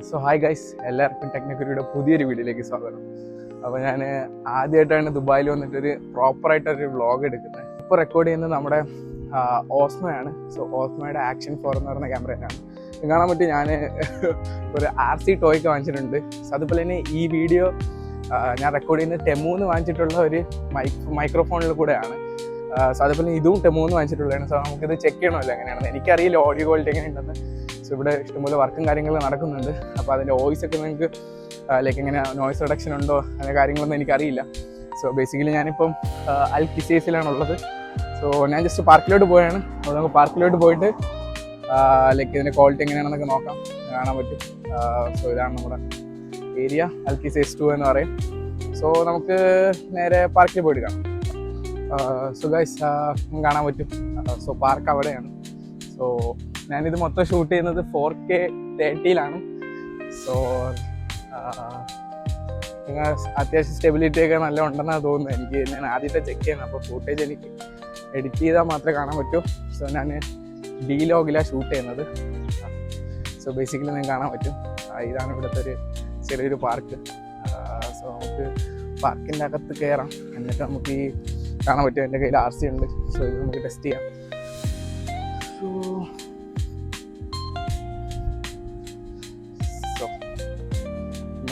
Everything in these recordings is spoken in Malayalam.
സോ ഹായ് ഗൈസ്, എല്ലാവർക്കും ടെക്നിക്കലിയുടെ പുതിയൊരു വീഡിയോയിലേക്ക് സ്വാഗതം. അപ്പോൾ ഞാൻ ആദ്യമായിട്ടാണ് ദുബായിൽ വന്നിട്ടൊരു പ്രോപ്പറായിട്ടൊരു വ്ളോഗ് എടുക്കുന്നത്. ഇപ്പോൾ റെക്കോർഡ് ചെയ്യുന്നത് നമ്മുടെ ഓസ്മയാണ്. സോ ഓസ്മയുടെ ആക്ഷൻ 4 എന്ന് പറയുന്ന ക്യാമറ തന്നെയാണ്. കാണാൻ പറ്റും ഞാൻ ഒരു RC ടോയ്ക്ക് വാങ്ങിച്ചിട്ടുണ്ട്. സോ അതുപോലെ തന്നെ ഈ വീഡിയോ ഞാൻ റെക്കോർഡ് ചെയ്യുന്നത് ടെമൂന്ന് വാങ്ങിച്ചിട്ടുള്ള ഒരു മൈക്രോഫോണിൽ കൂടെയാണ്. സോ അതുപോലെ ഇതും ടെമൂന്ന് വാങ്ങിച്ചിട്ടുള്ളതാണ്. സോ നമുക്കിത് ചെക്ക് ചെയ്യണമല്ലോ എങ്ങനെയാണെന്ന്. എനിക്കറിയില്ല ഓഡിയോ ക്വാളിറ്റി എങ്ങനെയുണ്ടെന്ന്. സോ ഇവിടെ ഇഷ്ടംപോലെ വർക്കും കാര്യങ്ങളും നടക്കുന്നുണ്ട്. അപ്പോൾ അതിൻ്റെ വോയിസ് ഒക്കെ നിങ്ങൾക്ക് ലൈക്ക് എങ്ങനെ നോയ്സ് റിഡക്ഷൻ ഉണ്ടോ അങ്ങനെ കാര്യങ്ങളൊന്നും എനിക്കറിയില്ല. സോ ബേസിക്കലി ഞാനിപ്പം അൽ കിസേസിലാണുള്ളത്. സോ ഞാൻ ജസ്റ്റ് പാർക്കിലോട്ട് പോയാണ്. അപ്പോൾ നമുക്ക് പാർക്കിലോട്ട് പോയിട്ട് ലൈക്ക് ഇതിൻ്റെ ക്വാളിറ്റി എങ്ങനെയാണെന്നൊക്കെ നോക്കാം, കാണാൻ പറ്റും. സോ ഇതാണ് നമ്മുടെ ഏരിയ, അൽ കിസേസ് 2 എന്ന് പറയും. സോ നമുക്ക് നേരെ പാർക്കിൽ പോയിട്ട് കാണാം. സോ ഗൈസ് കാണാൻ പറ്റും. സോ പാർക്ക് അവിടെയാണ്. സോ ഞാനിത് മൊത്തം ഷൂട്ട് ചെയ്യുന്നത് 4K 30ലാണ്. സോ നിങ്ങൾ അത്യാവശ്യം സ്റ്റെബിലിറ്റി ഒക്കെ നല്ല ഉണ്ടെന്നാണ് തോന്നുന്നത് എനിക്ക്. ഞാൻ ആദ്യത്തെ ചെക്ക് ചെയ്യുന്നത്. അപ്പോൾ ഫൂട്ടേജ് എനിക്ക് എഡിറ്റ് ചെയ്താൽ മാത്രമേ കാണാൻ പറ്റൂ. സോ ഞാൻ ഡീലോഗിലാണ് ഷൂട്ട് ചെയ്യുന്നത്. സോ ബേസിക്കലി നിങ്ങൾക്ക് കാണാൻ പറ്റും. ഇതാണ് ഇവിടുത്തെ ഒരു ചെറിയൊരു പാർക്ക്. സോ നമുക്ക് പാർക്കിൻ്റെ അകത്ത് കയറാം. എന്നിട്ട് നമുക്ക് ഈ കാണാൻ പറ്റും. എൻ്റെ കയ്യിൽ RC ഉണ്ട്. സോ ഇത് നമുക്ക് ടെസ്റ്റ് ചെയ്യാം.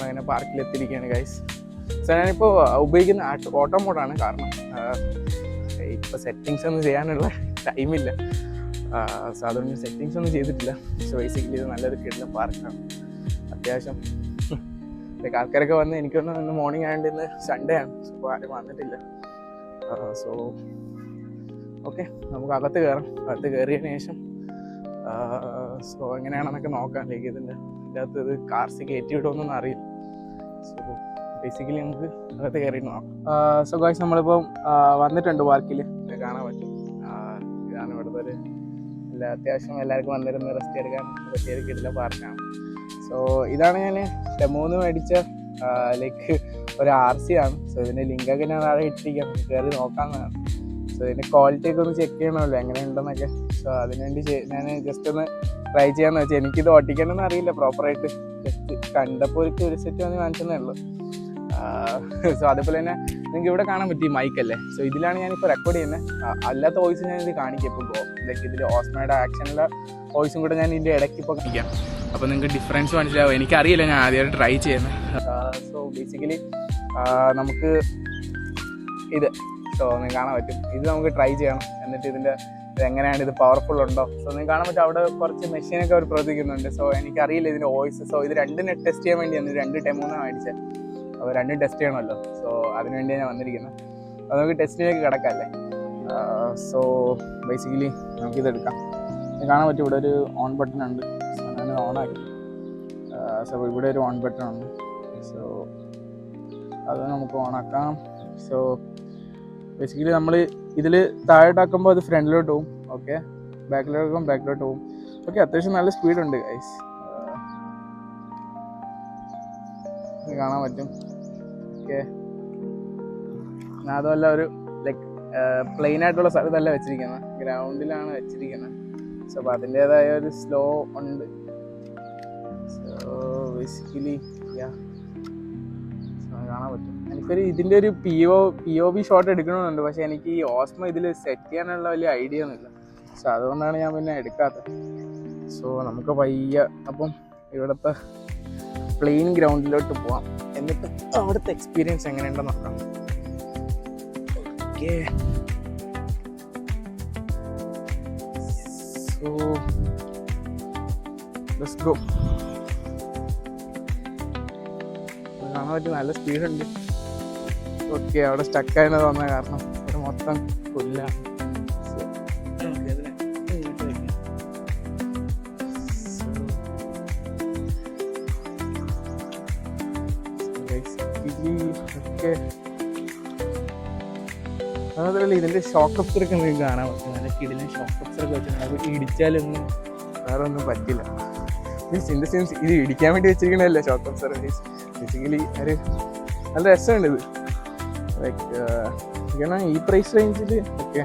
അങ്ങനെ പാർക്കിലെത്തിയിരിക്കുകയാണ് ഗൈസ്. സോ ഞാനിപ്പോൾ ഉപയോഗിക്കുന്ന ഓട്ടോ മോഡാണ്. കാരണം ഇപ്പോൾ സെറ്റിങ്സ് ഒന്നും ചെയ്യാനുള്ള ടൈമില്ല. സോ അതുകൊണ്ട് സെറ്റിങ്സ് ഒന്നും ചെയ്തിട്ടില്ല. സോ ബേസിക്കലി ഇത് നല്ലൊരു കിടലൻ പാർക്കാണ്. അത്യാവശ്യം ആൾക്കാരൊക്കെ വന്ന് എനിക്കൊന്ന് ഇന്ന് മോർണിംഗ് ആയതുകൊണ്ട് ഇന്ന് സൺഡേ ആണ്. സോ ഇപ്പോൾ ആരും വന്നിട്ടില്ല. സോ ഓക്കെ, നമുക്ക് അകത്ത് കയറാം. അകത്ത് കയറിയതിന് ശേഷം സോ എങ്ങനെയാണെന്നൊക്കെ നോക്കാം. ലൈക്ക് ഇതിൻ്റെ അകത്ത് ഇത് കാർസ് കയറ്റി വിടുമെന്നൊന്നും അറിയില്ല. സോ ബേസിക്കലി നമുക്ക് അകത്ത് കയറിയിട്ട് നോക്കാം. സോ ഗൈസ് നമ്മളിപ്പം വന്നിട്ടുണ്ട് പാർക്കിൽ. കാണാൻ പറ്റും. ഇതാണ് ഇവിടുത്തെ ഒരു അത്യാവശ്യം എല്ലാവർക്കും വന്നിരുന്ന് റെസ്റ്റ് എടുക്കാൻ പറ്റിയൊരു കിടിലൻ പാർക്കാണ്. സോ ഇതാണ് ഞാൻ ടെമൂന്ന് മേടിച്ച ലൈക്ക് ഒരു RC ആണ്. സോ ഇതിൻ്റെ ലിങ്കൊക്കെ ഞാൻ താഴെ ഇട്ടിരിക്കാം, കയറി നോക്കാമെന്നാണ്. സോ ഇതിൻ്റെ ക്വാളിറ്റി ഒക്കെ ഒന്ന് ചെക്ക് ചെയ്യണമല്ലോ എങ്ങനെയുണ്ടെന്നൊക്കെ. സോ അതിനുവേണ്ടി ഞാൻ ജസ്റ്റ് ഒന്ന് ട്രൈ ചെയ്യാമെന്ന് വെച്ചാൽ. എനിക്കിത് ഓട്ടിക്കാനൊന്നും അറിയില്ല പ്രോപ്പറായിട്ട്. ജസ്റ്റ് കണ്ടപ്പോൾ ഒരു സെറ്റ് വന്ന് വാങ്ങിച്ചതേ ഉള്ളൂ. സോ അതേപോലെ തന്നെ നിങ്ങൾക്ക് ഇവിടെ കാണാൻ പറ്റും ഈ മൈക്കല്ലേ. സോ ഇതിലാണ് ഞാനിപ്പോൾ റെക്കോർഡ് ചെയ്യുന്നത്. അല്ലാത്ത വോയിസ് ഞാനിത് കാണിക്കാം. ഇപ്പോൾ ലൈക്ക് ഇതിൽ ഓസ്മയുടെ ആക്ഷനിലെ വോയിസും കൂടെ ഞാൻ ഇതിൻ്റെ ഇടയ്ക്ക് ഇപ്പോൾ കാണിക്കാം. അപ്പോൾ നിങ്ങൾക്ക് ഡിഫറൻസ് മനസ്സിലാവും. എനിക്കറിയില്ല, ഞാൻ ആദ്യമായിട്ട് ട്രൈ ചെയ്യുന്നത്. സോ ബേസിക്കലി നമുക്ക് ഇത് നിങ്ങൾക്ക് കാണാൻ പറ്റും. ഇത് നമുക്ക് ട്രൈ ചെയ്യണം. എന്നിട്ട് ഇതിൻ്റെ എങ്ങനെയാണ്, ഇത് പവർഫുൾ ഉണ്ടോ. സോ നിങ്ങൾക്ക് കാണാൻ പറ്റും അവിടെ കുറച്ച് മെഷീനൊക്കെ അവർ പ്രവർത്തിക്കുന്നുണ്ട്. സോ എനിക്കറിയില്ല ഇതിൻ്റെ വോയിസ്. സോ ഇത് രണ്ടിനെ ടെസ്റ്റ് ചെയ്യാൻ വേണ്ടിയാണ് 2 ടെമൂന്നാണ് മേടിച്ചത്. അപ്പോൾ 2 ടെസ്റ്റ് ചെയ്യണമല്ലോ. സോ അതിനുവേണ്ടിയാണ് ഞാൻ വന്നിരിക്കുന്നത്. അപ്പോൾ നമുക്ക് ടെസ്റ്റിലേക്ക് കിടക്കാമല്ലേ. So basically നമുക്കിതെടുക്കാം. കാണാൻ പറ്റും ഇവിടെ ഒരു ഓൺ ബട്ടൺ ഉണ്ട്. സോ ഞാൻ ഓണാക്കി. സോ ഇവിടെ ഒരു ഓൺ ബട്ടൺ ഉണ്ട്. സോ അത് നമുക്ക് ഓണാക്കാം. സോ ബേസിക്കലി നമ്മൾ ഇതിൽ താഴോട്ടാക്കുമ്പോൾ അത് ഫ്രണ്ടിലോട്ട് പോകും. ഓക്കെ, ബാക്കിലോട്ടാക്കുമ്പോൾ ബാക്കിലോട്ട് പോകും. ഓക്കെ, അത്യാവശ്യം നല്ല സ്പീഡുണ്ട് ഗൈസ്. കാണാൻ പറ്റും. ഓക്കെ, അതുമല്ല ഒരു ലൈക്ക് പ്ലെയിൻ ആയിട്ടുള്ള സ്ഥലത്തല്ല വെച്ചിരിക്കുന്നത്, ഗ്രൗണ്ടിലാണ് വെച്ചിരിക്കുന്നത്. സോ അപ്പോൾ അതിൻ്റേതായ ഒരു സ്ലോ ഉണ്ട്. സോ ബേസിക്കലി കാണാൻ പറ്റും. എനിക്കൊരു ഇതിൻ്റെ ഒരു POV ഷോട്ട് എടുക്കണമെന്നുണ്ട്. പക്ഷേ എനിക്ക് ഈ ഓസ്മ ഇതിൽ സെറ്റ് ചെയ്യാനുള്ള വലിയ ഐഡിയ ഒന്നുമില്ല. സോ അതുകൊണ്ടാണ് ഞാൻ പിന്നെ എടുക്കാത്തത്. സോ നമുക്ക് പയ്യെ അപ്പം ഇവിടുത്തെ പ്ലെയിൻ ഗ്രൗണ്ടിലോട്ട് പോവാം. എന്നിട്ട് അവിടുത്തെ എക്സ്പീരിയൻസ് എങ്ങനെയുണ്ടെന്ന് നോക്കാം. Okay, so let's go. കാണാൻ പറ്റും നല്ല സ്പീഡുണ്ട്. ഓക്കെ, അവിടെ സ്റ്റക്കായെന്ന് തോന്നുന്ന കാരണം ഇവിടെ മൊത്തം പുല്ലാണ്. അതുപോലെ ഇതിൻ്റെ ഷോക്ക് അബ്സറൊക്കെ നിങ്ങൾക്ക് കാണാൻ പറ്റും. നല്ല കിടിലൻ ഷോക്ക് അബ്സറൊക്കെ വെച്ചിട്ടുണ്ട്. അത് ഇടിച്ചാലൊന്നും വേറെ ഒന്നും പറ്റില്ല. മീൻസ് ഇൻ ദ സെൻസ് ഇത് ഇടിക്കാൻ വേണ്ടി വെച്ചിരിക്കണമല്ലോ ഷോക്ക് അബ്സർ. ബേസിക്കലി ഒരു നല്ല രസമുണ്ട് ഇത്. ലൈക്ക് കാരണം ഈ പ്രൈസ് റേഞ്ചിൽ ഒക്കെ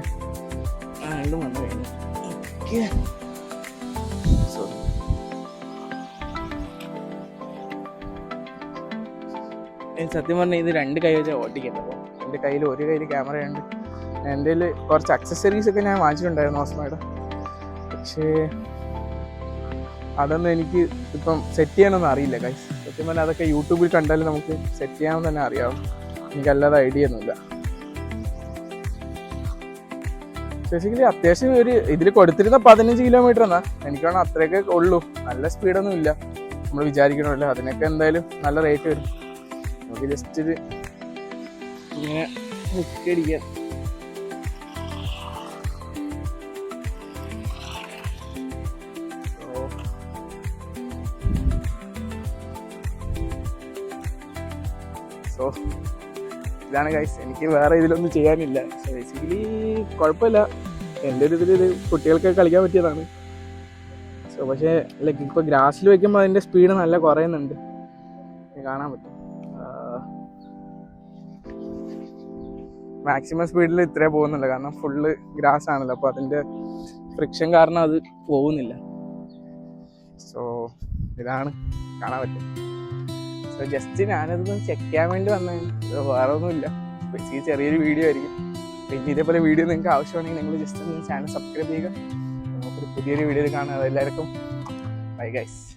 രണ്ടും വന്നു കഴിഞ്ഞു. ഓക്കെ, സോ സത്യം പറഞ്ഞാൽ ഇത് 2 കൈ വെച്ചാൽ ഓട്ടിക്കുന്നത്. അപ്പോൾ എൻ്റെ കയ്യിൽ ഒരു കയ്യിൽ ക്യാമറയുണ്ട്. എൻ്റെ കയ്യിൽ കുറച്ച് അക്സസറീസ് ഒക്കെ ഞാൻ വാങ്ങിച്ചിട്ടുണ്ടായിരുന്നു ഓസ്മോയുടെ. പക്ഷേ അതൊന്നും എനിക്ക് ഇപ്പം സെറ്റ് ചെയ്യാനൊന്നും അറിയില്ല ഗൈസ്. സത്യം പറഞ്ഞാൽ അതൊക്കെ യൂട്യൂബിൽ കണ്ടാലും നമുക്ക് സെറ്റ് ചെയ്യാമെന്ന് തന്നെ അറിയാവും. എനിക്കല്ലാതെ ഐഡിയ ഒന്നുമില്ല. ബേസിക്കലി അത്യാവശ്യം ഒരു ഇതിൽ കൊടുത്തിരുന്ന 15 കിലോമീറ്റർ എന്നാ എനിക്ക് വേണം അത്രയൊക്കെ ഉള്ളൂ. നല്ല സ്പീഡൊന്നും ഇല്ല നമ്മൾ വിചാരിക്കണമല്ലോ. അതിനൊക്കെ എന്തായാലും നല്ല റേറ്റ് വരും. നമുക്ക് ജസ്റ്റ് ഇത് ഇങ്ങനെ മുക്കടിക്കാം. സോ ഇതാണ് ഗൈസ്. എനിക്ക് വേറെ ഇതിലൊന്നും ചെയ്യാനില്ല. സോ ബേസിക്കലി കുഴപ്പമില്ല. എൻ്റെ ഒരു ഇതിൽ കുട്ടികൾക്കൊക്കെ കളിക്കാൻ പറ്റിയതാണ്. സോ പക്ഷേ ലൈക്ക് ഇപ്പോൾ ഗ്രാസിൽ വയ്ക്കുമ്പോൾ അതിൻ്റെ സ്പീഡ് നല്ല കുറയുന്നുണ്ട്, കാണാൻ പറ്റും. മാക്സിമം സ്പീഡിൽ ഇത്രേ പോകുന്നില്ല, കാരണം ഫുള്ള് ഗ്രാസ് ആണല്ലോ. അപ്പോൾ അതിൻ്റെ ഫ്രിക്ഷൻ കാരണം അത് പോകുന്നില്ല. സോ ഇതാണ് കാണാൻ പറ്റും. സോ ജസ്റ്റ് ഞാനതൊന്ന് ചെക്ക് ചെയ്യാൻ വേണ്ടി വന്നതാണ്. വേറെ ഒന്നുമില്ല. ഈ ചെറിയൊരു വീഡിയോ ആയിരിക്കും. പിന്നെ ഇതേപോലെ വീഡിയോ നിങ്ങൾക്ക് ആവശ്യമാണെങ്കിൽ നിങ്ങൾ ജസ്റ്റ് ഒന്ന് ചാനൽ സബ്സ്ക്രൈബ് ചെയ്യുക. നമുക്കൊരു പുതിയൊരു വീഡിയോയിൽ കാണാം. എല്ലാവർക്കും ബൈ ഗൈസ്.